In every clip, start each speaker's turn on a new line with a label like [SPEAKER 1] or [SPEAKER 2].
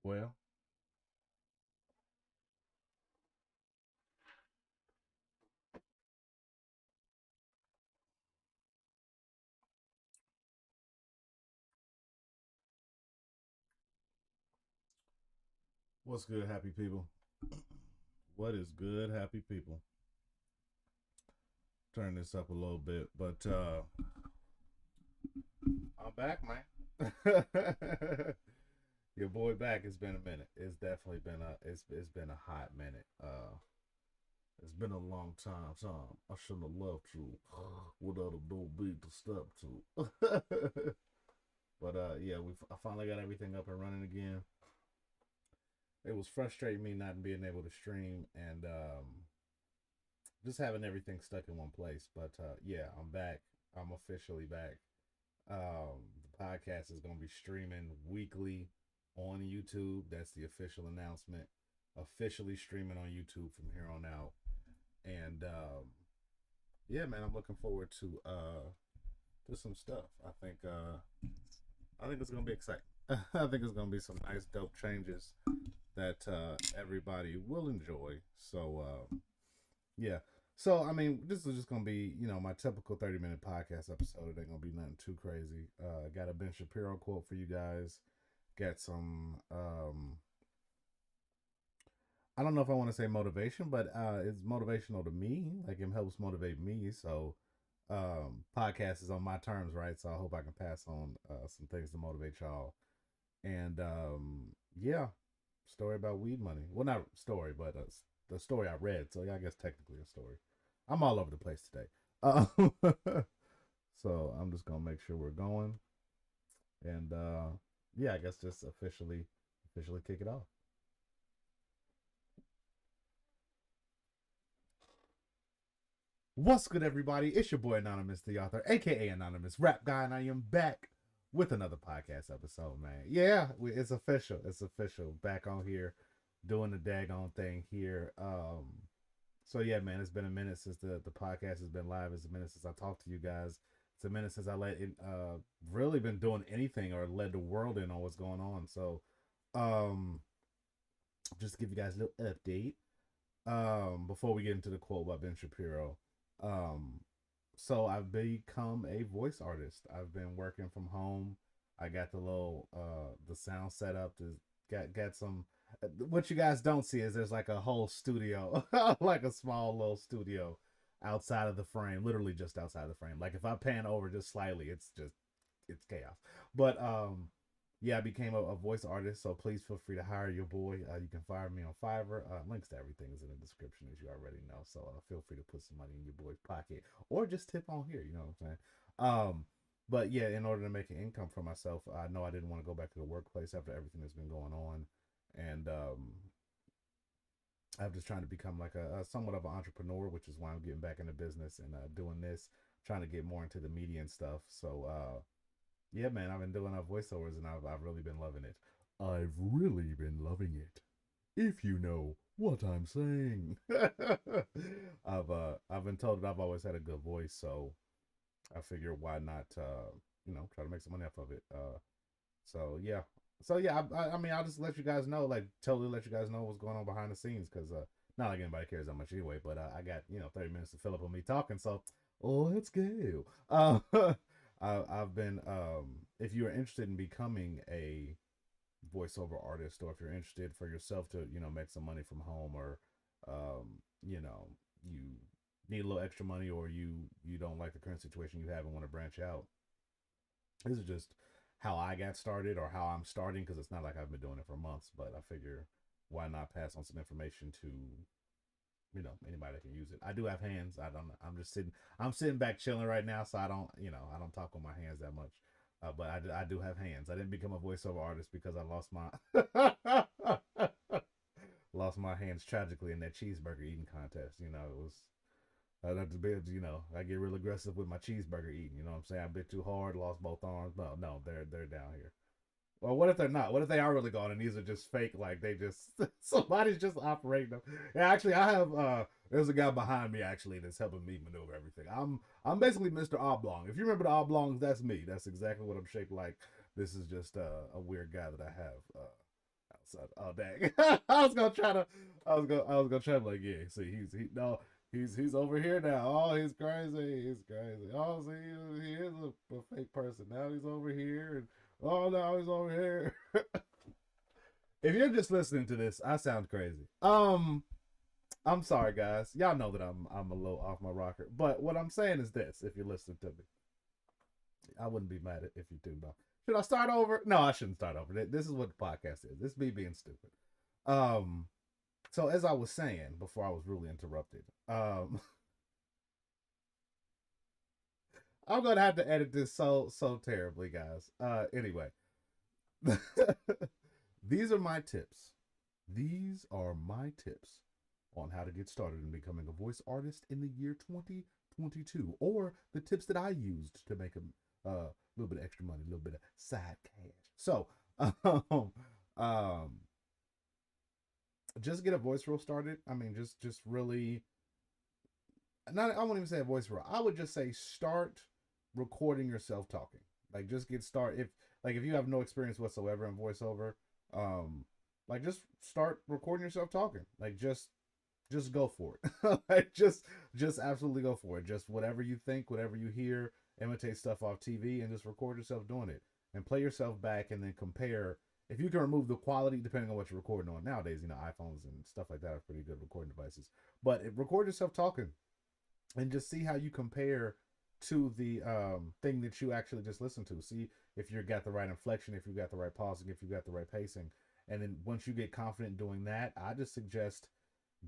[SPEAKER 1] Well, what's good, happy people? What is good, happy people? Turn this up a little bit, but I'm back, man. Your boy back. It's been a minute. It's definitely been it's been a hot minute. It's been a long time. I shouldn't have left you without a no beat to step to. But yeah, I finally got everything up and running again. It was frustrating me not being able to stream and just having everything stuck in one place. But yeah, I'm back. I'm officially back. The podcast is going to be streaming weekly on YouTube. That's the official announcement. Officially streaming on YouTube from here on out. And yeah, man, I'm looking forward to some stuff. I think it's going to be exciting. I think it's going to be some nice, dope changes that everybody will enjoy. So yeah. So I mean, this is just gonna be, my typical 30-minute podcast episode. It ain't gonna be nothing too crazy. Got a Ben Shapiro quote for you guys. Got some I don't know if I want to say motivation, but it's motivational to me. Like it helps motivate me. So podcast is on my terms, right? So I hope I can pass on some things to motivate y'all. And yeah, story about weed money. Well, not story, but the story I read. So yeah, I guess technically a story. I'm all over the place today. So I'm just gonna make sure we're going, and yeah, I guess just officially kick it off. What's good, everybody? It's your boy Anonymous, the author, aka Anonymous Rap Guy, and I am back with another podcast episode, man. Yeah, it's official. It's official. Back on here, doing the daggone thing here. So yeah, man, it's been a minute since the podcast has been live. It's a minute since I talked to you guys. It's a minute since I really been doing anything or led the world in on what's going on. So um just to give you guys a little update. Before we get into the quote by Ben Shapiro. Um so I've become a voice artist. I've been working from home. I got the sound set up to get some. What you guys don't see is there's like a whole studio, like a small little studio outside of the frame, literally just outside of the frame. Like if I pan over just slightly, it's chaos. But yeah, I became a voice artist, so please feel free to hire your boy. You can fire me on Fiverr. Links to everything is in the description, as you already know. So feel free to put some money in your boy's pocket, or just tip on here. You know what I'm saying? But yeah, in order to make an income for myself, I know I didn't want to go back to the workplace after everything that's been going on, and I'm just trying to become like a somewhat of an entrepreneur, which is why I'm getting back into business and doing this, trying to get more into the media and stuff. So yeah, man, I've been doing our voiceovers and I've really been loving it. I've really been loving it. If you know what I'm saying. I've been told that I've always had a good voice, so I figure why not try to make some money off of it. So yeah. So yeah, I mean I'll just let you guys know, like totally let you guys know what's going on behind the scenes, because not like anybody cares that much anyway, but I got 30 minutes to fill up on me talking, so let's go. I've been if you are interested in becoming a voiceover artist, or if you're interested for yourself to make some money from home, or you need a little extra money, or you don't like the current situation you have and want to branch out, this is just how I got started, or how I'm starting, because it's not like I've been doing it for months, but I figure why not pass on some information to anybody that can use it. I do have hands. I don't. I'm sitting back chilling right now, so I don't talk with my hands that much. But I do have hands. I didn't become a voiceover artist because I lost my lost my hands tragically in that cheeseburger eating contest. It was. I'd have to be, I get real aggressive with my cheeseburger eating. You know what I'm saying? I bit too hard, lost both arms. No, they're down here. Well, what if they're not? What if they are really gone and these are just fake? Like they just somebody's just operating them. Yeah, actually, I have. There's a guy behind me actually that's helping me maneuver everything. I'm basically Mr. Oblong. If you remember the Oblongs, that's me. That's exactly what I'm shaped like. This is just a weird guy that I have son. Oh dang. I was gonna try to like, yeah, see, he's over here now. Oh, he's crazy. He's crazy. Oh, see, he is a fake person. Now he's over here, and oh, now he's over here. If you're just listening to this, I sound crazy. I'm sorry, guys. Y'all know that I'm a little off my rocker. But what I'm saying is this: if you're listening to me, I wouldn't be mad if you tuned off. Should I start over? No, I shouldn't start over. This is what the podcast is. This is me being stupid. So as I was saying before I was really interrupted, I'm gonna have to edit this so terribly, guys. Anyway, these are my tips. These are my tips on how to get started in becoming a voice artist in the year 2022, or the tips that I used to make a little bit of extra money, a little bit of side cash. So, just get a voice reel started. I mean, just really, not. I won't even say a voice reel. I would just say start recording yourself talking. Like, just get started. If you have no experience whatsoever in voiceover, like, just start recording yourself talking. Like, just go for it. Like, just absolutely go for it. Just whatever you think, whatever you hear, imitate stuff off TV, and just record yourself doing it, and play yourself back, and then compare. If you can remove the quality, depending on what you're recording on nowadays, iPhones and stuff like that are pretty good recording devices. But record yourself talking, and just see how you compare to the thing that you actually just listened to. See if you got the right inflection, if you got the right pausing, if you got the right pacing. And then once you get confident doing that, I just suggest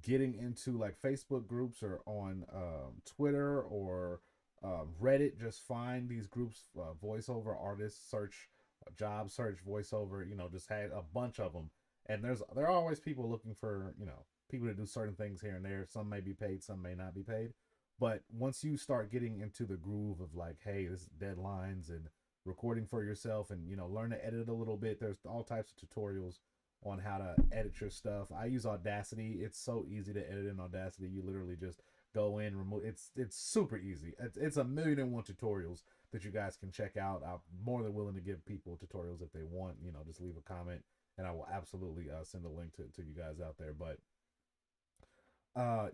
[SPEAKER 1] getting into like Facebook groups, or on Twitter, or Reddit. Just find these groups, voiceover artists, search job, search voiceover. Just had a bunch of them, and there are always people looking for people to do certain things here and there. Some may be paid, some may not be paid. But once you start getting into the groove of like, hey, this is deadlines and recording for yourself, and learn to edit a little bit. There's all types of tutorials on how to edit your stuff. I use Audacity. It's so easy to edit in Audacity. You literally just go in, remove. It's super easy. It's a million and one tutorials that you guys can check out. I'm more than willing to give people tutorials if they want. Just leave a comment, and I will absolutely send a link to you guys out there. But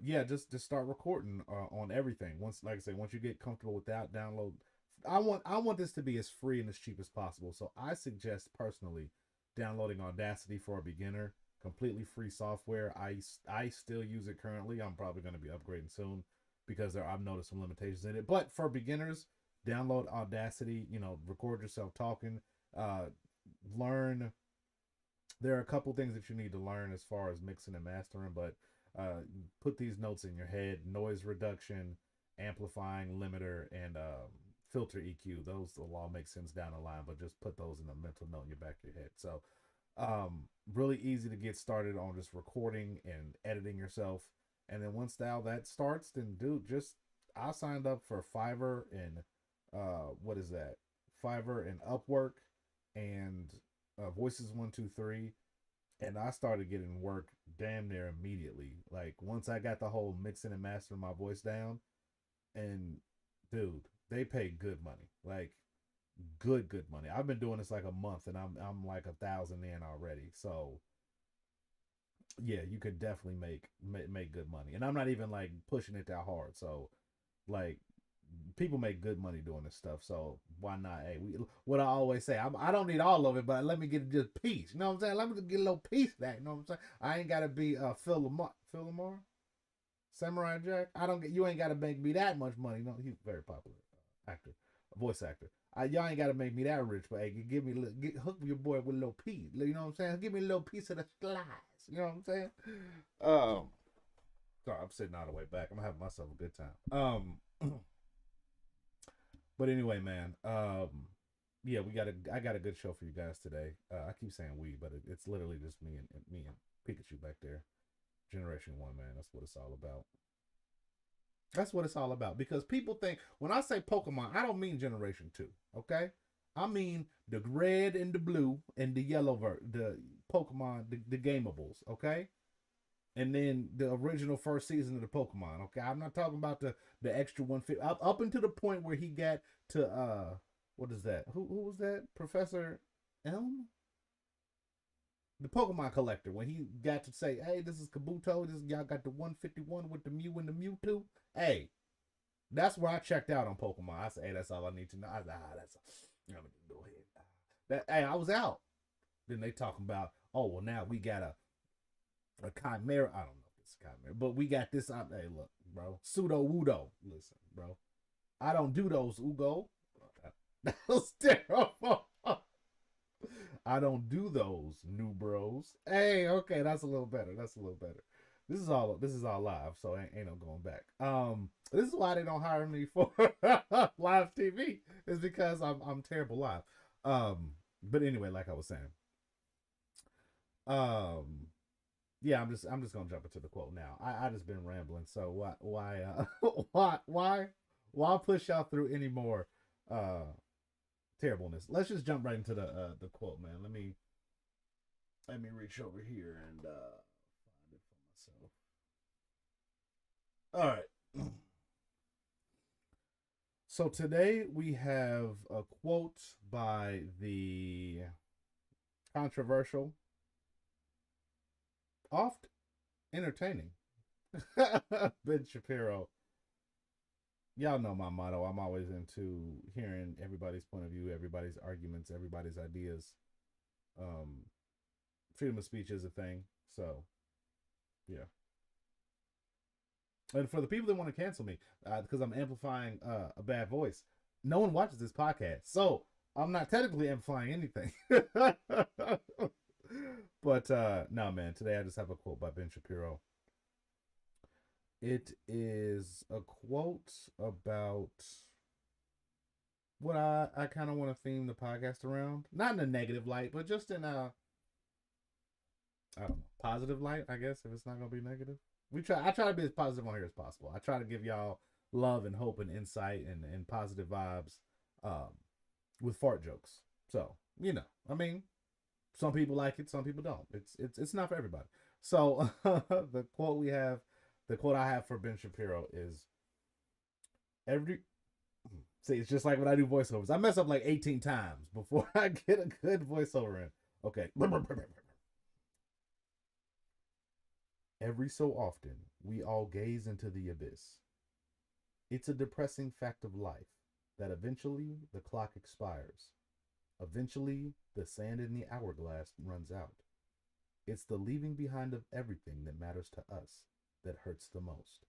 [SPEAKER 1] yeah, just start recording on everything. Once, like I say, once you get comfortable with that, download. I want this to be as free and as cheap as possible. So I suggest personally downloading Audacity for a beginner, completely free software. I still use it currently. I'm probably going to be upgrading soon because I've noticed some limitations in it. But for beginners, download Audacity. Record yourself talking. Learn. There are a couple things that you need to learn as far as mixing and mastering, but put these notes in your head: noise reduction, amplifying, limiter, and filter EQ. Those will all make sense down the line, but just put those in a mental note in your back of your head. So really easy to get started on just recording and editing yourself. And then once that starts, then I signed up for Fiverr and what is that? Fiverr and Upwork and Voices 123. And I started getting work damn near immediately. Like, once I got the whole mixing and mastering my voice down, and dude, they pay good money. Like, good money. I've been doing this like a month, and I'm like 1,000 in already. So yeah, you could definitely make good money. And I'm not even like pushing it that hard. So like, people make good money doing this stuff, so why not? Hey, what I always say, I don't need all of it, but let me get just piece. You know what I'm saying? Let me get a little piece of that. You know what I'm saying? I ain't gotta be Phil Lamar, Samurai Jack. You ain't gotta make me that much money. No, he's a very popular actor, voice actor. Y'all ain't gotta make me that rich, but hey, hook your boy with a little piece. You know what I'm saying? Give me a little piece of the slice. You know what I'm saying? Sorry, I'm sitting all the way back. I'm having myself a good time. But anyway, man, yeah, I got a good show for you guys today. I keep saying we, but it's literally just me and Pikachu back there. Generation 1, man. That's what it's all about. That's what it's all about. Because people think, when I say Pokemon, I don't mean Generation 2, okay? I mean the red and the blue and the yellow the Pokemon, the gameables, okay? And then the original first season of the Pokemon. Okay, I'm not talking about the extra 150 up until the point where he got to what is that? Who was that? Professor Elm, the Pokemon collector, when he got to say, "Hey, this is Kabuto. This y'all got the 151 with the Mew and the Mewtwo." Hey, that's where I checked out on Pokemon. I said, "Hey, that's all I need to know." I said, that's I'm gonna go ahead. Hey, I was out. Then they talking about, oh well, now we got a Chimera. I don't know if it's a Chimera, but we got this. Hey, look, bro, Pseudo Wudo. Listen, bro, I don't do those Ugo. That was terrible. I don't do those, new bros. Hey, okay, that's a little better. That's a little better. This is all live, so ain't no going back. This is why they don't hire me for live TV. Is because I'm terrible live. But anyway, like I was saying, yeah, I'm just gonna jump into the quote now. I just been rambling, so why push y'all through any more terribleness? Let's just jump right into the quote, man. Let me reach over here and find it for myself. All right. So today we have a quote by the controversial, oft entertaining Ben Shapiro. Y'all know my motto. I'm always into hearing everybody's point of view, everybody's arguments, everybody's ideas. Freedom of speech is a thing. So, yeah. And for the people that want to cancel me, because I'm amplifying a bad voice, no one watches this podcast. So, I'm not technically amplifying anything. But, no, man. Today I just have a quote by Ben Shapiro. It is a quote about what I kind of want to theme the podcast around. Not in a negative light, but just in a, I don't know, positive light, I guess, if it's not going to be negative. I try to be as positive on here as possible. I try to give y'all love and hope and insight and positive vibes with fart jokes. So, I mean, some people like it, some people don't. It's not for everybody. So, the quote I have for Ben Shapiro is see, it's just like when I do voiceovers. I mess up like 18 times before I get a good voiceover in. Okay. Every so often, we all gaze into the abyss. It's a depressing fact of life that eventually the clock expires. Eventually, the sand in the hourglass runs out. It's the leaving behind of everything that matters to us that hurts the most.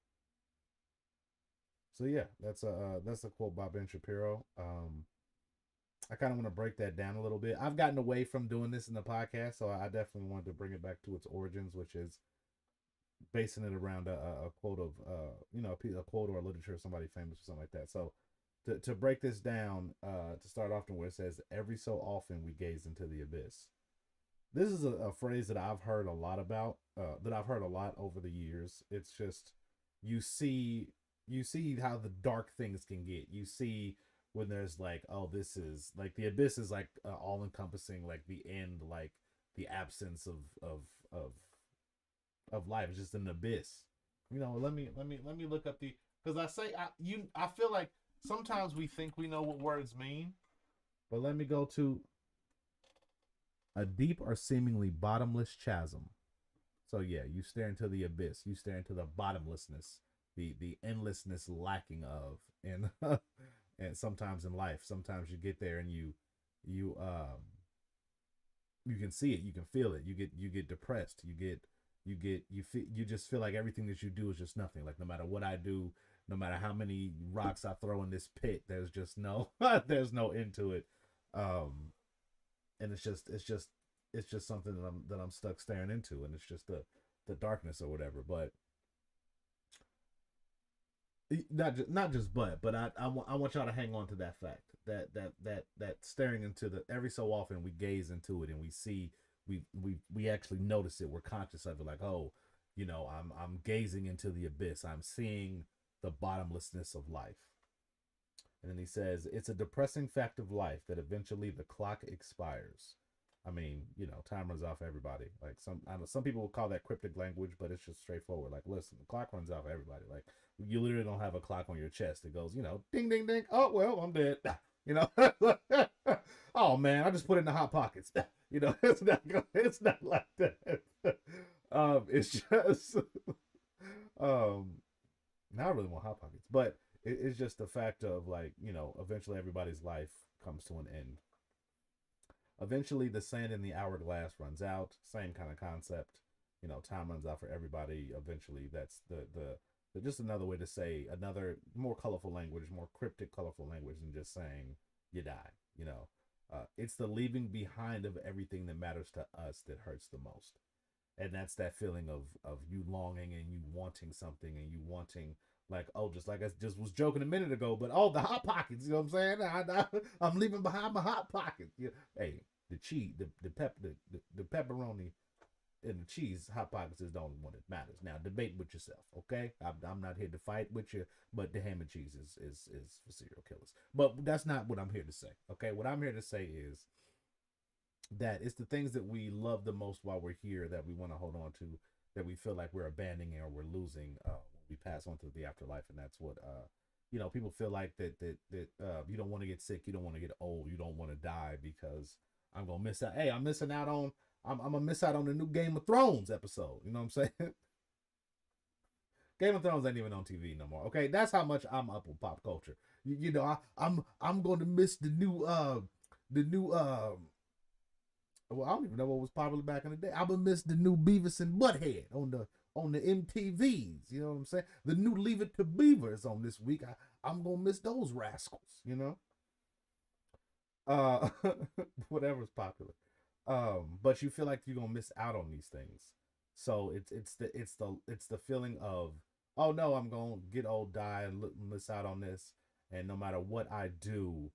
[SPEAKER 1] So yeah, that's a quote by Ben Shapiro. I kind of want to break that down a little bit. I've gotten away from doing this in the podcast, so I definitely wanted to bring it back to its origins, which is basing it around a quote of a quote or a literature of somebody famous or something like that. So to break this down, to start off where it says, every so often we gaze into the abyss. This is a phrase that I've heard a lot about, that I've heard a lot over the years. It's just, you see how the dark things can get. You see when there's like, oh, this is like the abyss is like all encompassing, like the end, like the absence of life. It's just an abyss. Let me look up because I feel like sometimes we think we know what words mean, but let me go to a deep or seemingly bottomless chasm. So yeah, you stare into the abyss. You stare into the bottomlessness, the endlessness lacking of, and and sometimes in life, sometimes you get there and you can see it, you can feel it. You get depressed. You just feel like everything that you do is just nothing. Like no matter what I do, no matter how many rocks I throw in this pit, there's just no there's no end to it. And it's just something that I'm stuck staring into, and it's just the darkness or whatever. But but I want y'all to hang on to that fact, that staring into the, every so often we gaze into it and we see, we actually notice it. We're conscious of it. Like, oh, I'm gazing into the abyss. I'm seeing the bottomlessness of life. And then he says, it's a depressing fact of life that eventually the clock expires. I mean, time runs out for everybody. Like I know some people will call that cryptic language, but it's just straightforward. Like, listen, the clock runs out for everybody. Like, you literally don't have a clock on your chest that goes, ding, ding, ding. Oh, well, I'm dead. Oh man, I just put it in the hot pockets. You know, it's not like that. It's just um not really want hot pockets, but it's just the fact of like, you know, eventually everybody's life comes to an end. Eventually the sand in the hourglass runs out. Same kind of concept. You know, time runs out for everybody. Eventually that's the just another way to say another more colorful language, more cryptic, colorful language than just saying you die. You know, it's the leaving behind of everything that matters to us that hurts the most, and that's that feeling of you longing and you wanting something and you wanting like, oh, just like I just was joking a minute ago, but oh, the hot pockets, you know what I'm saying? I'm leaving behind my hot pockets. Yeah. Hey, the cheese, the pepperoni and the cheese, hot pockets is the only one that matters. Now debate with yourself, okay? I'm not here to fight with you, but the ham and cheese is for serial killers. But that's not what I'm here to say, okay? What I'm here to say is that it's the things that we love the most while we're here that we want to hold on to, that we feel like we're abandoning or we're losing when we pass on to the afterlife. And that's what you know, people feel like that you don't want to get sick, you don't want to get old, you don't want to die because I'm gonna miss out. Hey, I'm missing out on I'm gonna miss out on the new Game of Thrones episode. You know what I'm saying? Game of Thrones ain't even on TV no more. Okay, that's how much I'm up with pop culture. You know, I'm going to miss the new well, I don't even know what was popular back in the day. I'm gonna miss the new Beavis and Butthead on the MTVs. You know what I'm saying? The new Leave It to Beaver is on this week. I'm gonna miss those rascals. You know, uh, whatever's popular. But you feel like you're gonna miss out on these things. So it's the feeling of, oh no, I'm gonna get old, die, and miss out on this, and no matter what I do,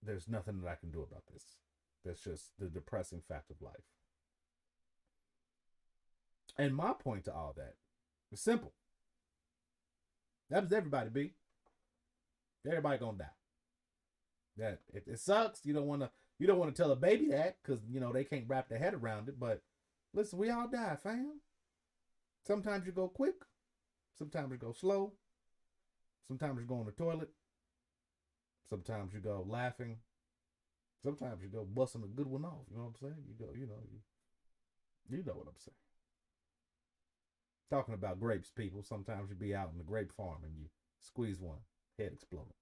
[SPEAKER 1] there's nothing that I can do about this. That's just the depressing fact of life. And my point to all that is simple. That was everybody, B. Everybody gonna die. That it sucks. You don't want to tell a baby that because you know they can't wrap their head around it. But listen, we all die, fam. Sometimes you go quick, sometimes you go slow, sometimes you go on the toilet, sometimes you go laughing, sometimes you go busting a good one off. You know what I'm saying? You go, you know what I'm saying. Talking about grapes, people. Sometimes you be out in the grape farm and you squeeze one, head explode.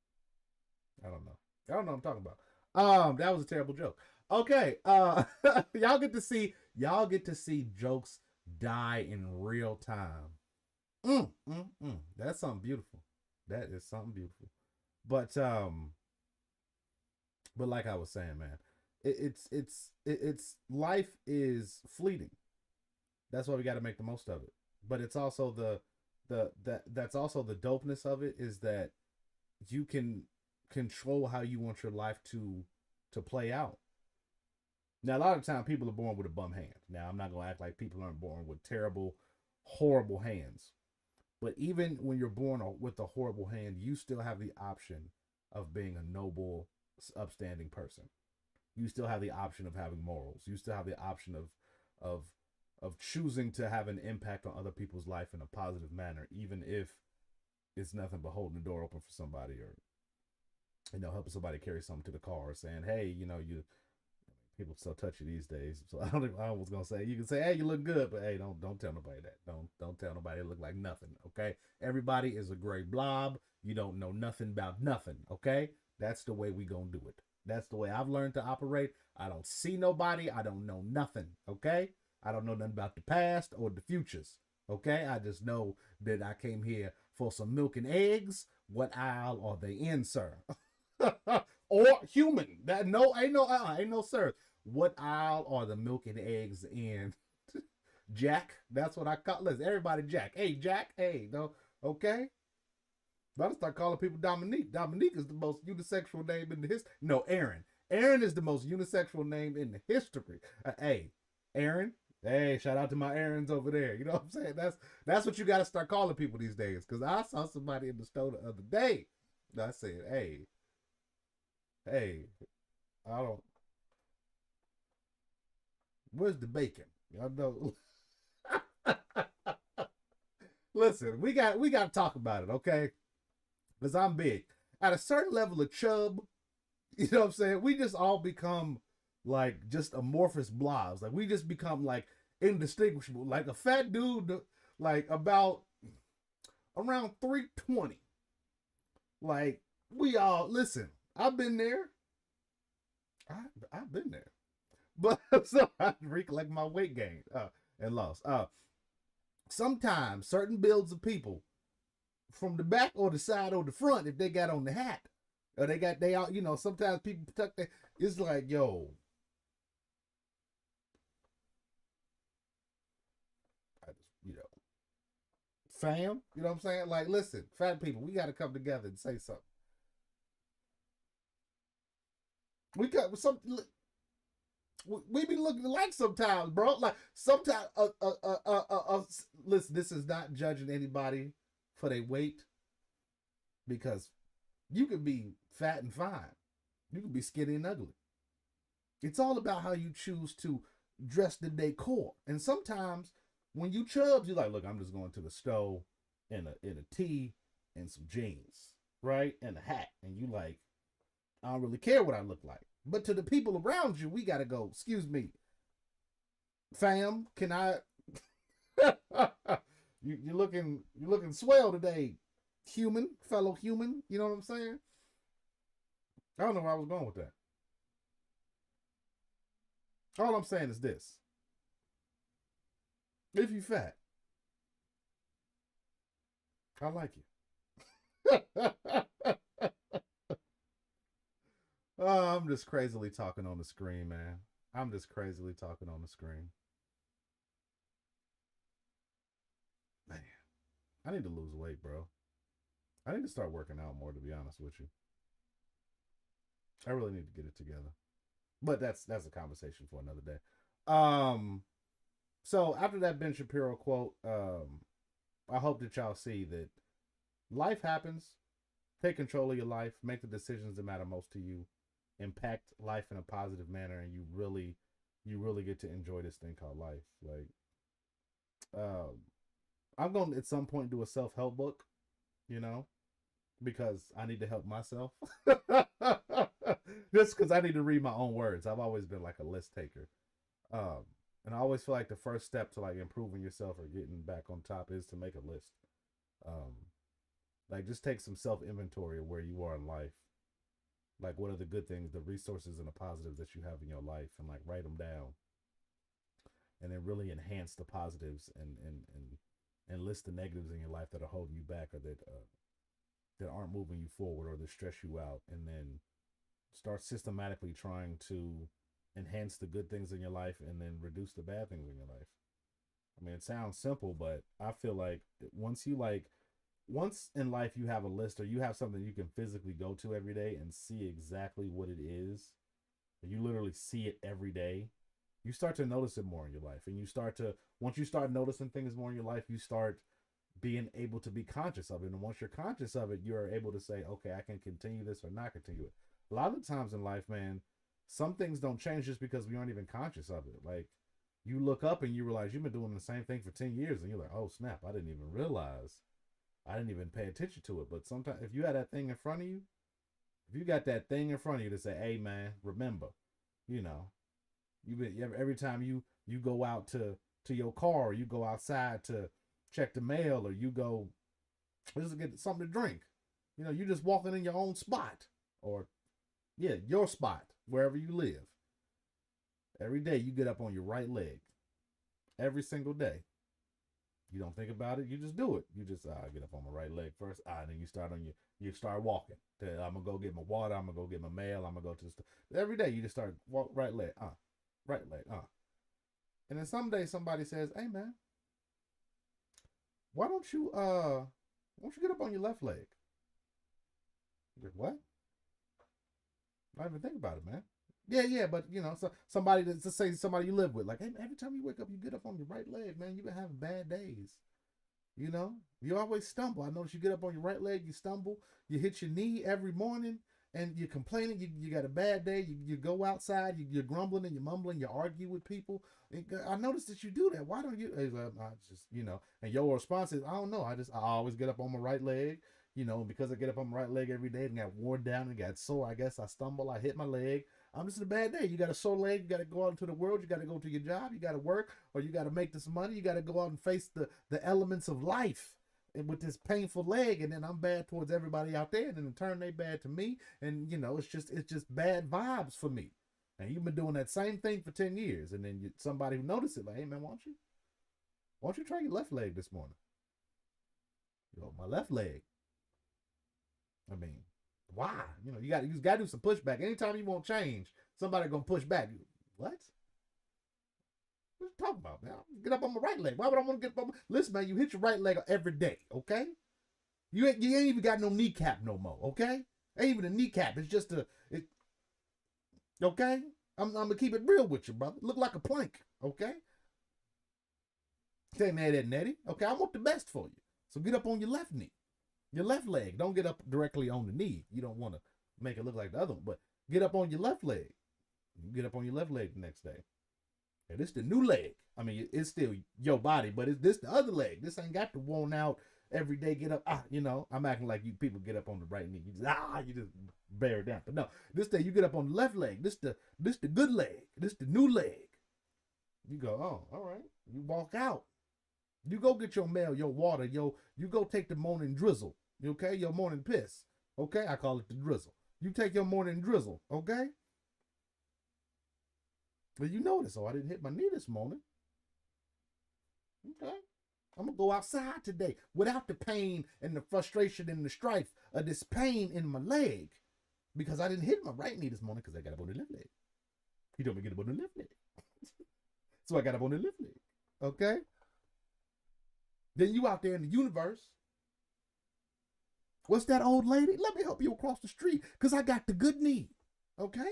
[SPEAKER 1] I don't know. I don't know what I'm talking about. That was a terrible joke. Okay, y'all get to see jokes die in real time. That's something beautiful. That is something beautiful. But like I was saying, man, it's life is fleeting. That's why we got to make the most of it. But it's also that's also the dopeness of it is that you can control how you want your life to play out. Now, a lot of time people are born with a bum hand. Now, I'm not gonna act like people aren't born with terrible, horrible hands. But even when you're born with a horrible hand, you still have the option of being a noble, upstanding person. You still have the option of having morals. You still have the option of of choosing to have an impact on other people's life in a positive manner, even if it's nothing but holding the door open for somebody or helping somebody carry something to the car or saying, hey, you people so touchy these days. So I was gonna say you can say, hey, you look good, but hey, don't tell nobody that. Don't tell nobody it look like nothing. Okay, everybody is a gray blob. You don't know nothing about nothing. Okay, that's the way we gonna do it. That's the way I've learned to operate. I don't see nobody. I don't know nothing. Okay, I don't know nothing about the past or the futures. Okay, I just know that I came here for some milk and eggs. What aisle are they in, sir? Or human? That ain't no sir. What aisle are the milk and eggs in? Jack. That's what I call. Listen, everybody, Jack. Hey, Jack. Hey, no, okay. But I start calling people Dominique. Dominique is the most unisexual name in the history. No, Aaron. Aaron is the most unisexual name in the history. Hey, Aaron. Hey, shout out to my Aarons over there. You know what I'm saying? That's what you got to start calling people these days. Because I saw somebody in the store the other day. And I said, hey, I don't. Where's the bacon? Y'all know. Listen, we got to talk about it, okay? Because I'm big. At a certain level of chub, you know what I'm saying? We just all become like just amorphous blobs. Like we just become like indistinguishable. Like a fat dude, like about around 320. Like we all listen. I've been there. I've been there, but so I recollect my weight gain and loss. Sometimes certain builds of people from the back or the side or the front, if they got on the hat or they out, sometimes people tuck their. It's like yo, I just fam, you know what I'm saying? Like, listen, fat people, we got to come together and say something. We got some. We be looking alike sometimes, bro. Like sometimes, listen, this is not judging anybody for their weight because you could be fat and fine, you could be skinny and ugly. It's all about how you choose to dress the decor. And sometimes when you chubs, you're like, look, I'm just going to the stove in a tee and some jeans, right, and a hat, and you like, I don't really care what I look like. But to the people around you, we gotta go. Excuse me, fam. Can I? You're looking swell today, fellow human. You know what I'm saying? I don't know where I was going with that. All I'm saying is this: if you fat, I like you. Oh, I'm just crazily talking on the screen, man. I'm just crazily talking on the screen. Man, I need to lose weight, bro. I need to start working out more, to be honest with you. I really need to get it together. But that's a conversation for another day. Um, so after that Ben Shapiro quote, I hope that y'all see that life happens. Take control of your life. Make the decisions that matter most to you. Impact life in a positive manner, and you really get to enjoy this thing called life. Like, um, I'm going to at some point do a self help book, you know, because I need to help myself. Just because I need to read my own words. I've always been like a list taker. Um, and I always feel like the first step to like improving yourself or getting back on top is to make a list. Um, like just take some self inventory of where you are in life. Like what are the good things, the resources and the positives that you have in your life, and like write them down, and then really enhance the positives and list the negatives in your life that are holding you back or that aren't moving you forward or that stress you out, and then start systematically trying to enhance the good things in your life and then reduce the bad things in your life. I mean, it sounds simple, but I feel like once in life you have a list or you have something you can physically go to every day and see exactly what it is, you literally see it every day, you start to notice it more in your life. And once you start noticing things more in your life, you start being able to be conscious of it. And once you're conscious of it, you're able to say, okay, I can continue this or not continue it. A lot of times in life, man, some things don't change just because we aren't even conscious of it. Like, you look up and you realize you've been doing the same thing for 10 years and you're like, oh, snap, I didn't even realize. I didn't even pay attention to it. But sometimes, if you had that thing in front of you, if you got that thing in front of you to say, hey, man, remember, you know, every time you go out to your car, or you go outside to check the mail, or you go just to get something to drink, you just walking in your own spot, or yeah, your spot wherever you live. Every day you get up on your right leg. Every single day. You don't think about it. You just do it. You just get up on my right leg first. Then you start walking. I'm gonna go get my water. I'm gonna go get my mail. I'm gonna go to the store. Every day you just start walk right leg. Right leg. And then someday somebody says, "Hey man, why don't you get up on your left leg?" You're like, what? I didn't even think about it, man. Yeah, yeah, but so somebody to say somebody you live with, like, hey, every time you wake up, you get up on your right leg, man. You've been having bad days. You always stumble. I notice you get up on your right leg, you stumble, you hit your knee every morning, and you're complaining. You got a bad day. You go outside, you're grumbling and you're mumbling, you argue with people. I noticed that you do that. Why don't you? I just, and your response is, I don't know. I always get up on my right leg. Because I get up on my right leg every day and got worn down and got sore, I guess I stumble, I hit my leg. I'm just in a bad day. You got a sore leg. You got to go out into the world. You got to go to your job. You got to work, or you got to make this money. You got to go out and face the elements of life. And with this painful leg, and then I'm bad towards everybody out there, and then in turn they bad to me, and it's just bad vibes for me. And you've been doing that same thing for 10 years, and then somebody who noticed it, like, hey man, why don't you try your left leg this morning? My left leg. I mean, why? You got to do some pushback. Anytime you want change, somebody gonna push back. What? What you talking about, man? Get up on my right leg. Why would I want to get up on Listen, man, you hit your right leg every day, okay? You ain't even got no kneecap no more, okay? Ain't even a kneecap. It's just okay? I'm gonna keep it real with you, brother. Look like a plank, okay? Say man that netty. Okay, I want the best for you. So get up on your left knee. Your left leg. Don't get up directly on the knee. You don't want to make it look like the other one, but get up on your left leg. You get up on your left leg the next day. And this the new leg. I mean, it's still your body, but it's this the other leg. This ain't got to worn out every day. Get up. I'm acting like you people get up on the right knee. You just bear it down. But no, this day you get up on the left leg. This the good leg. This the new leg. You go, oh, all right. You walk out. You go get your mail, your water, you go take the morning drizzle, okay? Your morning piss, okay? I call it the drizzle. You take your morning drizzle, okay? But you notice, I didn't hit my knee this morning. Okay. I'm going to go outside today without the pain and the frustration and the strife of this pain in my leg because I didn't hit my right knee this morning because I got up on the left leg. He told me to get up on the left leg. So I got up on the left leg, okay? Then you out there in the universe. What's that old lady? Let me help you across the street because I got the good knee. Okay?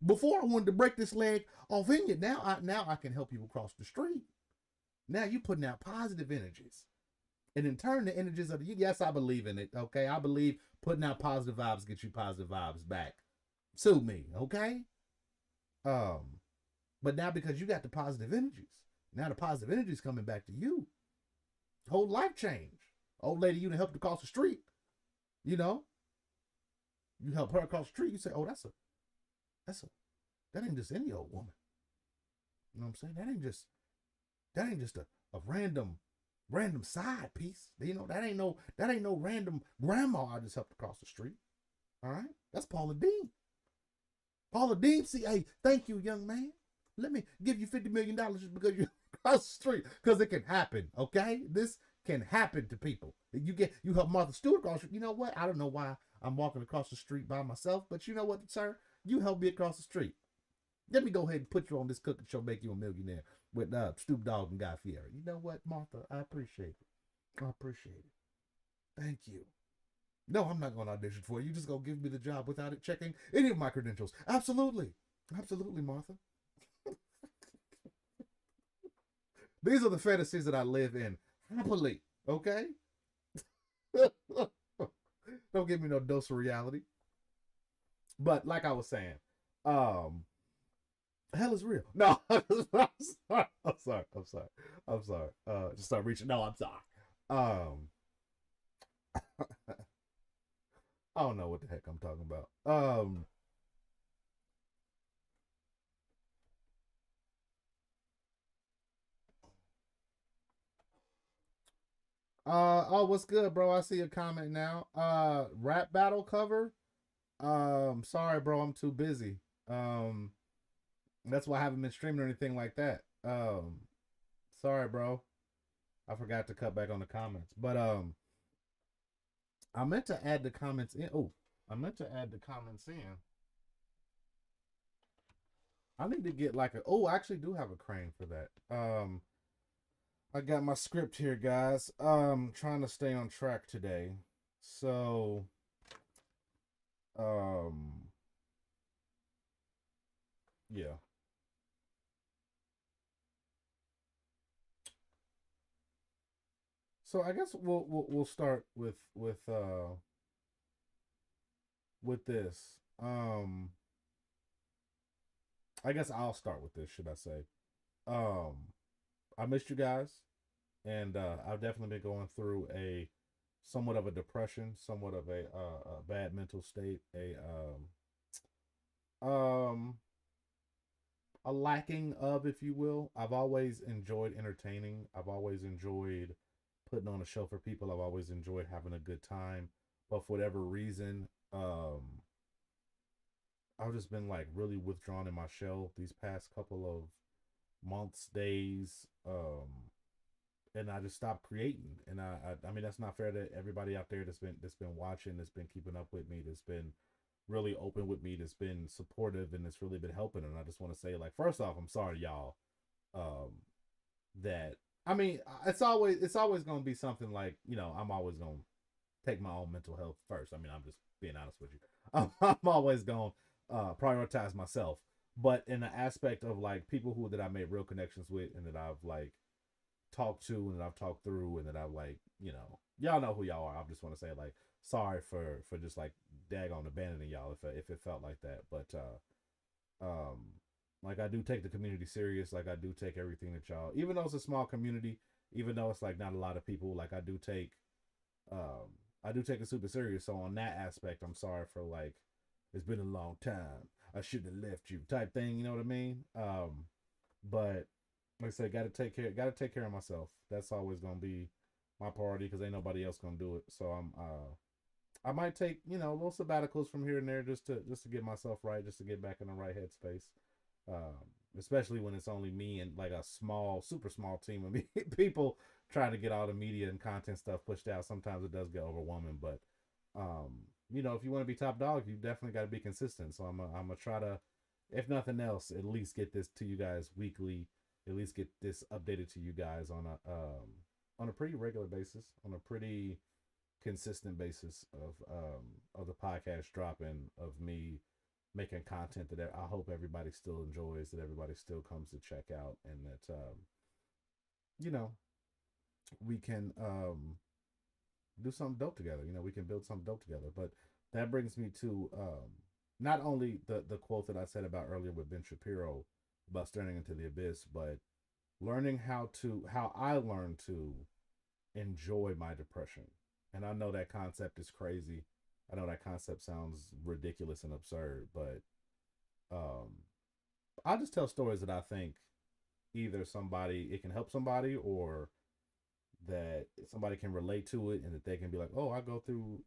[SPEAKER 1] Before I wanted to break this leg off in you. Now I can help you across the street. Now you putting out positive energies. And in turn, the energies of yes, I believe in it. Okay? I believe putting out positive vibes gets you positive vibes back. Sue me. Okay? But now because you got the positive energies, now the positive energies coming back to you. Whole life change. Old lady, you done helped across the street. You help her across the street. You say, oh, that ain't just any old woman. You know what I'm saying? That ain't just a random side piece. That ain't no random grandma I just helped across the street. All right? That's Paula Dean. Paula Dean, see, hey, thank you, young man. Let me give you $50 million just because you're across the street. Because it can happen, okay? This can happen to people. You help Martha Stewart across the street. You know what? I don't know why I'm walking across the street by myself, but you know what, sir? You help me across the street. Let me go ahead and put you on this cooking show, Make You a Millionaire with Snoop Dogg and Guy Fieri. You know what, Martha? I appreciate it. I appreciate it. Thank you. No, I'm not going to audition for you. You just going to give me the job without it checking any of my credentials. Absolutely. Absolutely, Martha. These are the fantasies that I live in happily, okay? Don't give me no dose of reality. But like I was saying, hell is real. No, I'm sorry. Just start reaching. No, I'm sorry. I don't know what the heck I'm talking about. What's good, bro? I see a comment now. Rap battle cover. Sorry, bro, I'm too busy. That's why I haven't been streaming or anything like that. Sorry, bro. I forgot to cut back on the comments. But I meant to add the comments in. Oh, I meant to add the comments in. I need to get like I actually do have a crane for that. I got my script here, guys. Trying to stay on track today. So yeah. So I guess we'll start with this. I guess I'll start with this, should I say. I missed you guys, and I've definitely been going through a somewhat of a depression, somewhat of a bad mental state, Um, a lacking of, if you will. I've always enjoyed entertaining. I've always enjoyed putting on a show for people. I've always enjoyed having a good time. But for whatever reason, I've just been like really withdrawn in my shell these past couple of months, days, and I just stopped creating. And I mean, that's not fair to everybody out there that's been watching, that's been keeping up with me, that's been really open with me, that's been supportive, and that's really been helping. And I just want to say, like, first off, I'm sorry, y'all. Um, that I mean, it's always gonna be something like, I'm always gonna take my own mental health first. I mean, I'm just being honest with you. I'm always gonna prioritize myself, but in the aspect of like people who that I made real connections with and that I've like talked to and that I've talked through and that I've like, y'all know who y'all are. I just want to say like sorry for just like daggone abandoning y'all if it felt like that, but like I do take the community serious. Like I do take everything that y'all, even though it's a small community, even though it's like not a lot of people, like um I do take it super serious. So on that aspect, I'm sorry for like it's been a long time. I shouldn't have left you type thing. You know what I mean? But like I said, gotta take care of myself. That's always gonna be my priority because ain't nobody else gonna do it. So I might take little sabbaticals from here and there just to get myself right, just to get back in the right headspace. Um, Especially when it's only me and like a small, super small team of people trying to get all the media and content stuff pushed out. Sometimes it does get overwhelming, but if you want to be top dog, you definitely got to be consistent. So I'm gonna try to, if nothing else, at least get this to you guys weekly. At least get this updated to you guys on a pretty regular basis, on a pretty consistent basis of the podcast dropping, of me making content that I hope everybody still enjoys, that everybody still comes to check out, and that you know we can do something dope together. We can build something dope together. But that brings me to not only the quote that I said about earlier with Ben Shapiro about staring into the abyss, but learning how I learned to enjoy my depression. And I know that concept is crazy. I know that concept sounds ridiculous and absurd, but um, I just tell stories that I think either somebody it can help somebody, or that somebody can relate to it and that they can be like, oh, I've gone through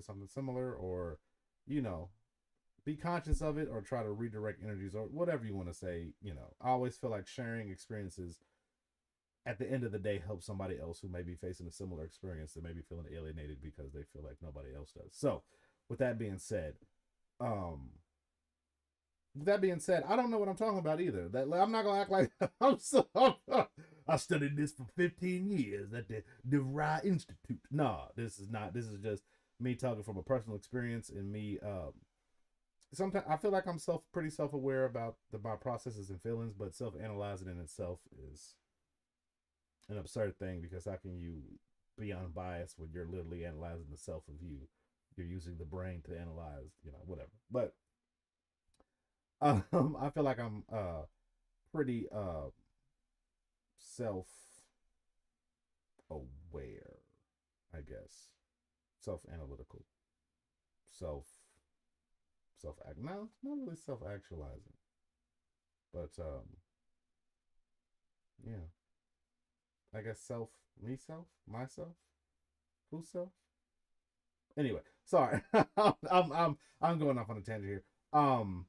[SPEAKER 1] something similar, or you know, be conscious of it or try to redirect energies or whatever you want to say. I always feel like sharing experiences at the end of the day help somebody else who may be facing a similar experience, that may be feeling alienated because they feel like nobody else does. So, with that being said, um, I don't know what I'm talking about either. That I'm not gonna act like I'm so. I studied this for 15 years at the DeVry Institute. No, this is not. This is just me talking from a personal experience and me. Sometimes I feel like I'm pretty self aware about my processes and feelings, but self analyzing in itself is an absurd thing, because how can you be unbiased when you're literally analyzing the self of you? You're using the brain to analyze, whatever. But I feel like I'm pretty self aware, I guess, self analytical, self self no, not really self actualizing, but yeah, I guess myself, who's self. Anyway, sorry, I'm going off on a tangent here. Um,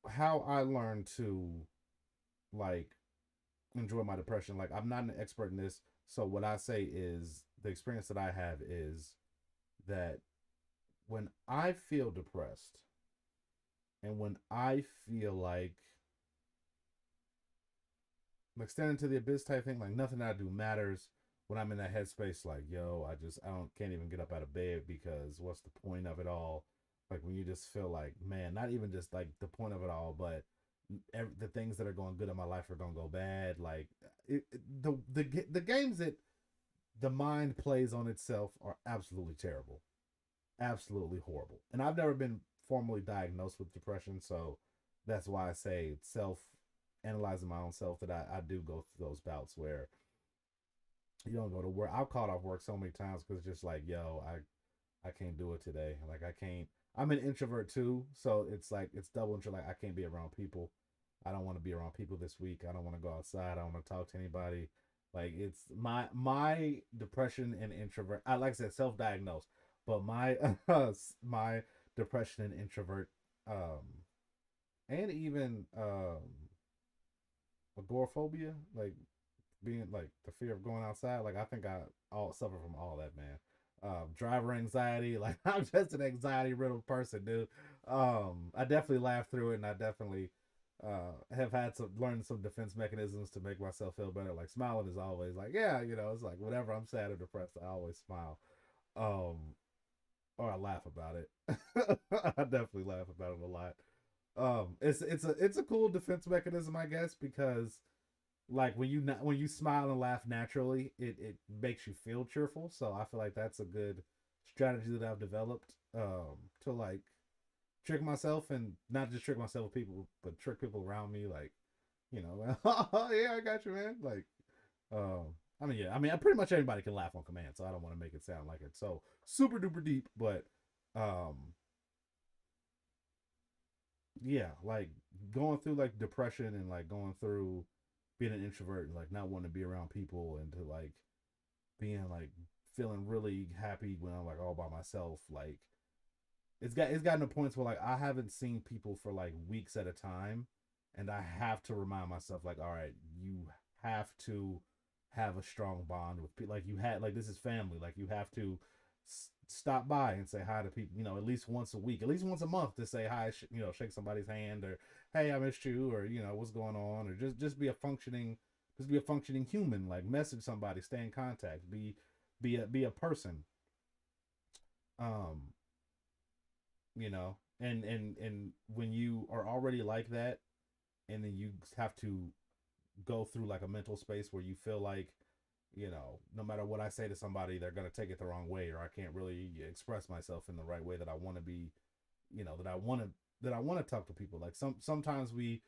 [SPEAKER 1] how I learned to like enjoy my depression. Like I'm not an expert in this, so what I say is the experience that I have is that when I feel depressed and when I feel like standing to the abyss type thing, like nothing I do matters. When I'm in that headspace, like yo, I don't can't even get up out of bed because what's the point of it all? Like when you just feel like, man, not even just like the point of it all, but the things that are going good in my life are gonna go bad. Like the games that the mind plays on itself are absolutely terrible, absolutely horrible. And I've never been formally diagnosed with depression, so that's why I say self analyzing my own self, that I do go through those bouts where you don't go to work. I've called off work so many times because it's just like, yo, I can't do it today. Like I'm an introvert too, so it's like it's double introvert. Like I can't be around people. I don't want to be around people this week. I don't want to go outside. I don't want to talk to anybody. Like it's my depression and introvert. I like I said self-diagnosed, but my my depression and introvert and even agoraphobia, like being like the fear of going outside. Like I think I all suffer from all that, man. Driver anxiety, like I'm just an anxiety riddled person, dude. I definitely laughed through it, and I definitely have had to learn some defense mechanisms to make myself feel better. Like smiling is always like, yeah, you know, it's like whenever I'm sad or depressed, I always smile. Um, or I laugh about it. I definitely laugh about it a lot. It's a cool defense mechanism, I guess, because like when you smile and laugh naturally, it makes you feel cheerful. So I feel like that's a good strategy that I've developed to like trick myself, and not just trick myself with people, but trick people around me. Like, you know, oh yeah, I got you, man. Like, I mean, yeah, I mean, pretty much anybody can laugh on command, so I don't want to make it sound like it's so super duper deep, but um, yeah, like going through like depression and like going through being an introvert and like not wanting to be around people and to like being like feeling really happy when I'm like all by myself. Like it's gotten to points where like I haven't seen people for like weeks at a time, and I have to remind myself like, all right, you have to have a strong bond with people. Like you had like this is family. Like you have to stop by and say hi to people. You know, at least once a week, at least once a month to say hi. You know, shake somebody's hand or hey, I missed you, or you know what's going on, or just be a functioning human. Like message somebody, stay in contact, be a person. Um, you know, and when you are already like that, and then you have to go through like a mental space where you feel like, you know, no matter what I say to somebody, they're gonna take it the wrong way, or I can't really express myself in the right way that I want to be, you know, that I want to talk to people. Like sometimes we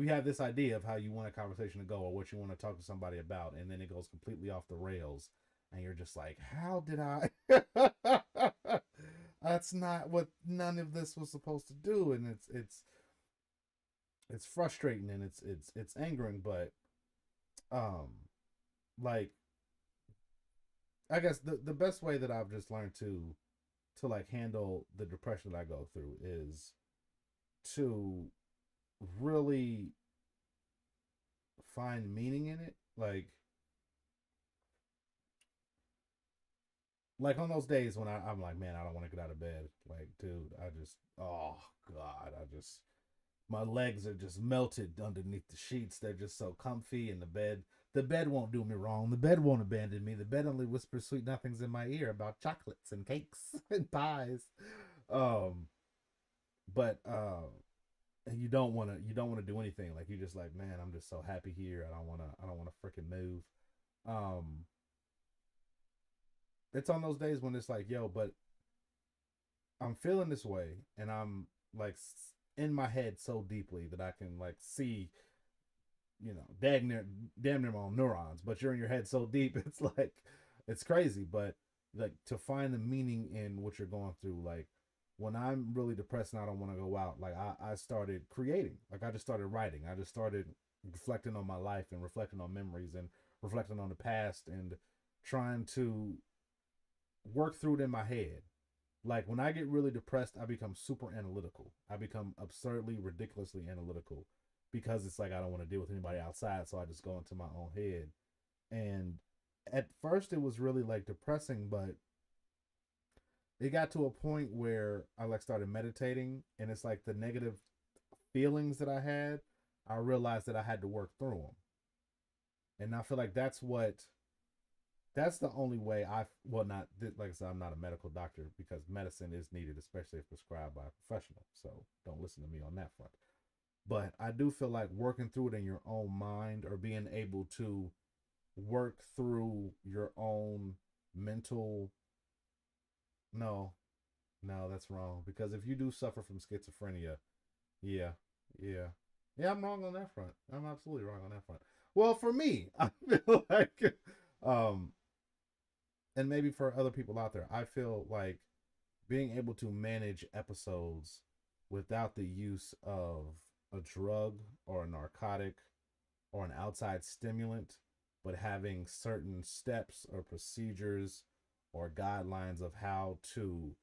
[SPEAKER 1] have this idea of how you want a conversation to go or what you want to talk to somebody about, and then it goes completely off the rails, and you're just like, how did I? That's not what none of this was supposed to do, and it's frustrating, and it's angering, but um like I guess the best way that I've just learned to like handle the depression that I go through is to really find meaning in it. Like on those days when I'm like, man, I don't want to get out of bed. Like, dude, I just, oh God, I just, my legs are just melted underneath the sheets. They're just so comfy, and the bed won't do me wrong. The bed won't abandon me. The bed only whispers sweet nothings in my ear about chocolates and cakes and pies. Um, but you don't want to do anything. Like you just like, man, I'm just so happy here. I don't want to freaking move. Um, it's on those days when it's like, yo, but I'm feeling this way, and I'm like in my head so deeply that I can like see, you know, damn near my own neurons. But you're in your head so deep, it's like it's crazy. But like to find the meaning in what you're going through, like when I'm really depressed and I don't want to go out, like I started creating. Like I just started writing. I just started reflecting on my life and reflecting on memories and reflecting on the past and trying to work through it in my head. Like when I get really depressed, I become super analytical. I become absurdly, ridiculously analytical because it's like I don't want to deal with anybody outside, so I just go into my own head. And at first, it was really like depressing, but it got to a point where I like started meditating, and it's like the negative feelings that I had, I realized that I had to work through them, and I feel like that's the only way I well not like I said I'm not a medical doctor because medicine is needed, especially if prescribed by a professional. So don't listen to me on that front. But I do feel like working through it in your own mind, or being able to work through your own mental, no, no, that's wrong, because if you do suffer from schizophrenia, yeah, yeah, yeah, I'm wrong on that front. I'm absolutely wrong on that front. Well, for me, I feel um and maybe for other people out there, I feel like being able to manage episodes without the use of a drug or a narcotic or an outside stimulant, but having certain steps or procedures or guidelines of how to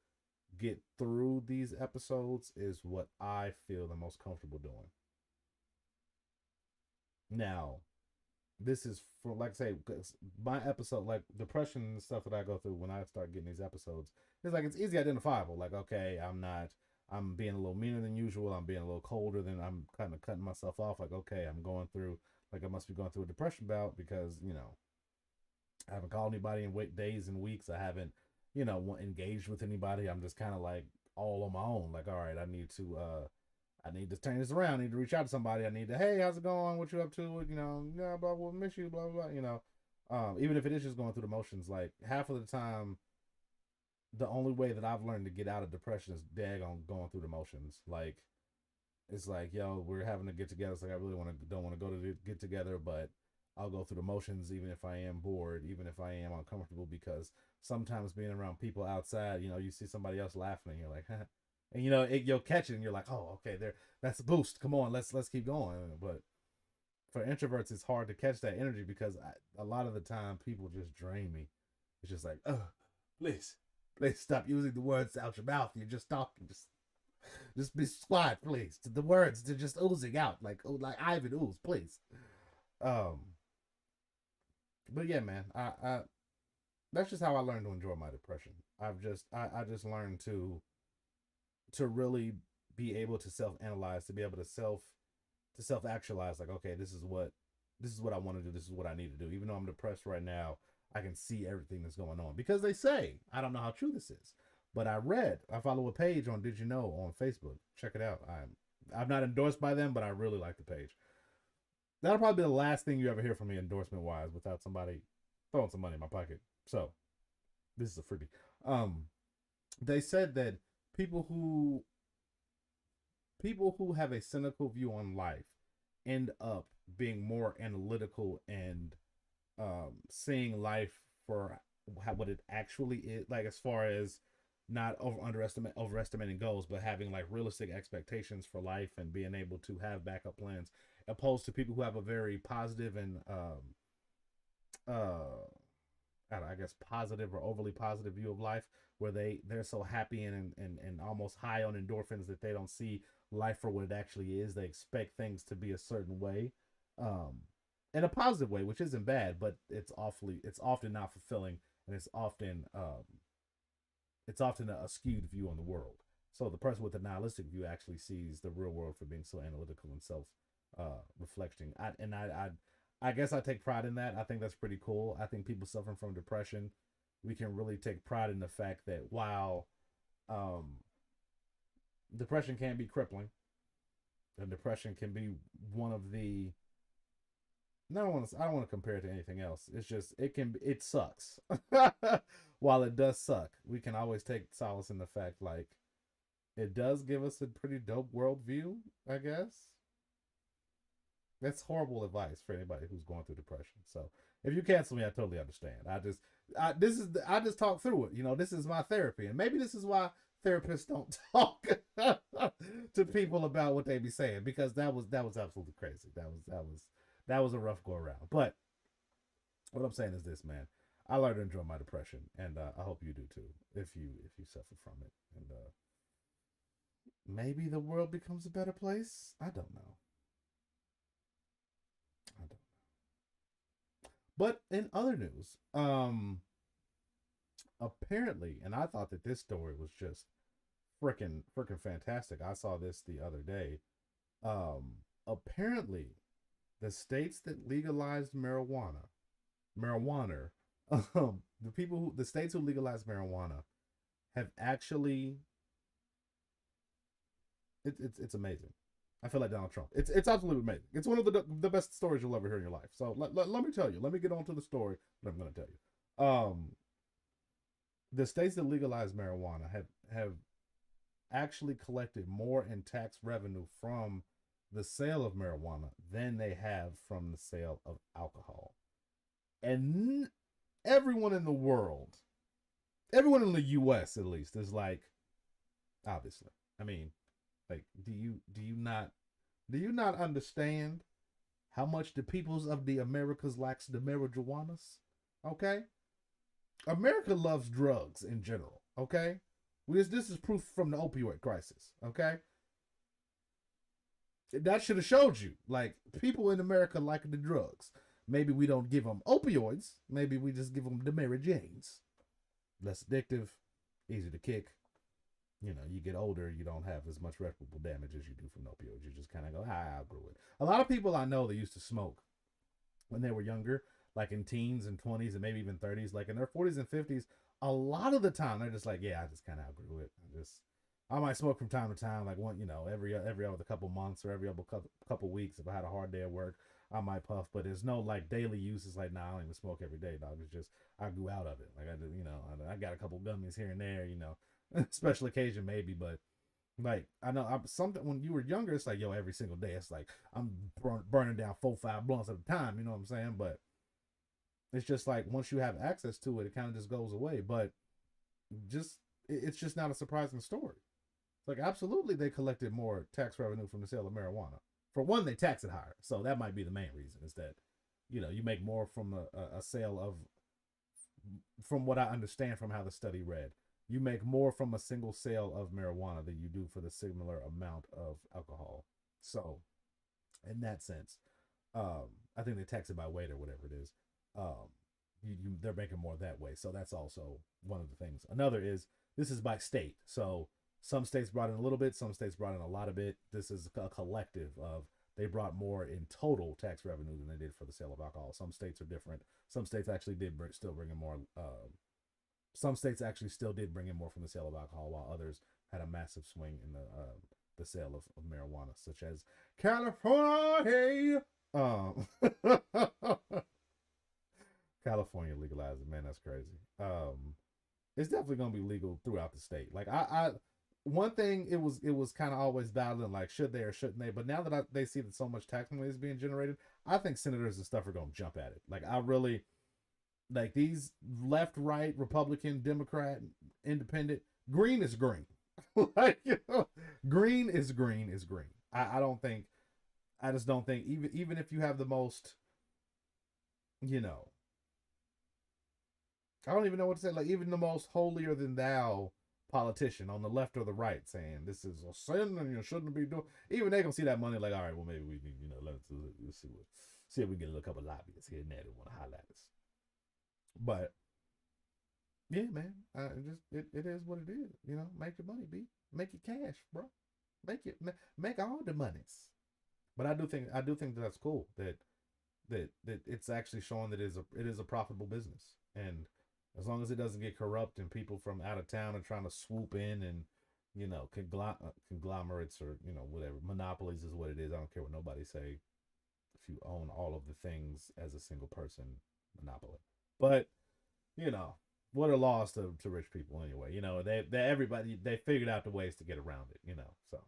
[SPEAKER 1] get through these episodes is what I feel the most comfortable doing. Now, this is for, like I say, my episode, like depression and stuff that I go through when I start getting these episodes, it's like it's easy identifiable. Like, okay, I'm being a little meaner than usual. I'm being a little colder than I'm kind of cutting myself off. Like, okay, I'm going through, like I must be going through a depression bout because, I haven't called anybody in days and weeks. I haven't, engaged with anybody. I'm just kind of like all on my own. Like, all right, I need to turn this around. I need to reach out to somebody. I need to, hey, how's it going? What you up to? Blah, blah, blah, miss you, blah, blah, even if it is just going through the motions, like half of the time, the only way that I've learned to get out of depression is daggone going through the motions. Like, it's like, yo, we're having to get together. It's like, I really don't want to go to the get together, but I'll go through the motions, even if I am bored, even if I am uncomfortable, because sometimes being around people outside, you see somebody else laughing and you're like, huh. And you'll catch it and you're like, oh, okay, that's a boost. Come on, let's keep going. But for introverts, it's hard to catch that energy because a lot of the time people just drain me. It's just like, oh, please stop using the words out your mouth. You're just talking. Just be quiet, please. The words, they're just oozing out like Ivan ooze, please. But yeah, man, I that's just how I learned to enjoy my depression. I just learned to really be able to self-analyze, to be able to self-actualize, like, okay, this is what I want to do, this is what I need to do. Even though I'm depressed right now, I can see everything that's going on. Because they say, I don't know how true this is, but I follow a page on Did You Know on Facebook. Check it out. I'm not endorsed by them, but I really like the page. That'll probably be the last thing you ever hear from me endorsement wise without somebody throwing some money in my pocket. So this is a freebie. They said that people who have a cynical view on life end up being more analytical and seeing life for what it actually is, like as far as not overestimating goals, but having like realistic expectations for life and being able to have backup plans, opposed to people who have a very positive and I guess positive or overly positive view of life, where they're so happy and almost high on endorphins that they don't see life for what it actually is. They expect things to be a certain way, in a positive way, which isn't bad, but it's often not fulfilling, and it's often a skewed view on the world. So the person with the nihilistic view actually sees the real world for being so analytical and self reflecting. I guess I take pride in that. I think that's pretty cool. I think people suffering from depression, we can really take pride in the fact that while depression can be crippling, and depression can be one of the I don't want to compare it to anything else. It's just it sucks. While it does suck, we can always take solace in the fact, like, it does give us a pretty dope worldview, I guess. That's horrible advice for anybody who's going through depression. So if you cancel me, I totally understand. I just talk through it. This is my therapy, and maybe this is why therapists don't talk to people about what they be saying, because that was absolutely crazy. That was a rough go around. But what I'm saying is this, man. I learned to enjoy my depression, and I hope you do too, if you suffer from it. And maybe the world becomes a better place. I don't know. But in other news, apparently, and I thought that this story was just freaking fantastic. I saw this the other day. Apparently, the states that legalized marijuana, the states who legalized marijuana have actually, it's amazing. I feel like Donald Trump. It's absolutely amazing. It's one of the best stories you'll ever hear in your life. So let me tell you. Let me get on to the story that I'm going to tell you. The states that legalized marijuana have actually collected more in tax revenue from the sale of marijuana than they have from the sale of alcohol. And everyone in the world, everyone in the U.S. at least, is like, Obviously. I mean, like, do you not understand how much the peoples of the Americas lacks the marijuanas? Okay? America loves drugs in general, okay? This is proof from the opioid crisis, okay? That should have showed you. Like, people in America like the drugs. Maybe we don't give them opioids. Maybe we just give them the Mary Janes. Less addictive, easy to kick. You know, you get older, you don't have as much reputable damage as you do from opioids. You just kind of go, I outgrew it. A lot of people I know that used to smoke when they were younger, like in teens and 20s and maybe even 30s, like in their 40s and 50s, a lot of the time they're just like, yeah, I just kind of outgrew it. I might smoke from time to time, like one, every other couple months or every other couple weeks. If I had a hard day at work, I might puff, but there's no like daily use. It's like, nah, I don't even smoke every day, dog. It's just I grew out of it. Like I got a couple gummies here and there, special occasion maybe, but like I know I'm something when you were younger, it's like yo, every single day, it's like I'm burning down 4-5 blunts at a time. You know what I'm saying? But it's just like once you have access to it, it kind of just goes away. But just it's just not a surprising story. Like absolutely, they collected more tax revenue from the sale of marijuana. For one, they tax it higher, so that might be the main reason. Is that you make more from a sale of, from what I understand from how the study read, you make more from a single sale of marijuana than you do for the similar amount of alcohol. So, in that sense, I think they tax it by weight or whatever it is. Um, they're making more that way. So that's also one of the things. Another is this is by state. So some states brought in a little bit, some states brought in a lot of it. This is a collective of they brought more in total tax revenue than they did for the sale of alcohol. Some states are different. Some states actually still bring in more. Some states actually still did bring in more from the sale of alcohol, while others had a massive swing in the sale of marijuana, such as California. Um, California legalized it, man. That's crazy. It's definitely gonna be legal throughout the state. Like one thing it was kind of always battling like should they or shouldn't they, but now that they see that so much tax money is being generated, I think senators and stuff are gonna jump at it. Like I really like these left, right, Republican, Democrat, Independent. Green is green. Like green is green is green. I don't think. I just don't think even if you have the most, you know, I don't even know what to say. Like even the most holier than thou politician on the left or the right saying this is a sin and you shouldn't be doing. Even they gonna see that money like, all right, well maybe we can let's see if we can get a couple lobbyists here and there that want to highlight us. But yeah, man, it is what it is. Make your money, be make your cash, bro. Make all the monies. But I do think that's cool that it's actually showing that it is a profitable business, and as long as it doesn't get corrupt and people from out of town are trying to swoop in and conglomerates or whatever monopolies is what it is. I don't care what nobody say. If you own all of the things as a single person, monopoly. But you know what are laws to rich people anyway? They everybody they figured out the ways to get around it. So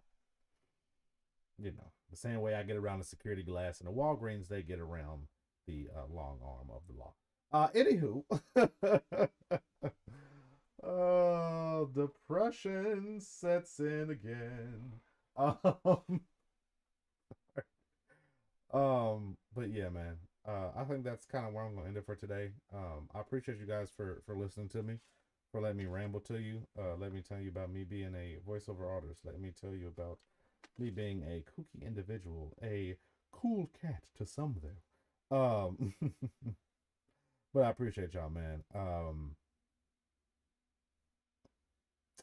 [SPEAKER 1] the same way I get around the security glass in the Walgreens, they get around the long arm of the law. Anywho, oh, depression sets in again. Um, but yeah, man. I think that's kind of where I'm gonna end it for today. I appreciate you guys for listening to me, for letting me ramble to you. Let me tell you about me being a voiceover artist. Let me tell you about me being a kooky individual, a cool cat to some though. But I appreciate y'all, man.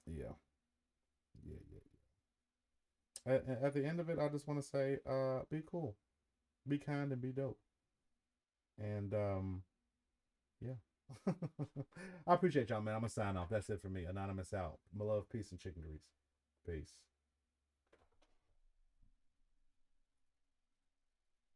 [SPEAKER 1] Yeah, yeah, yeah. At the end of it, I just want to say, be cool, be kind, and be dope. And yeah. I appreciate y'all, man. I'm gonna sign off. That's it for me. Anonymous out. My love, peace, and chicken grease. Peace.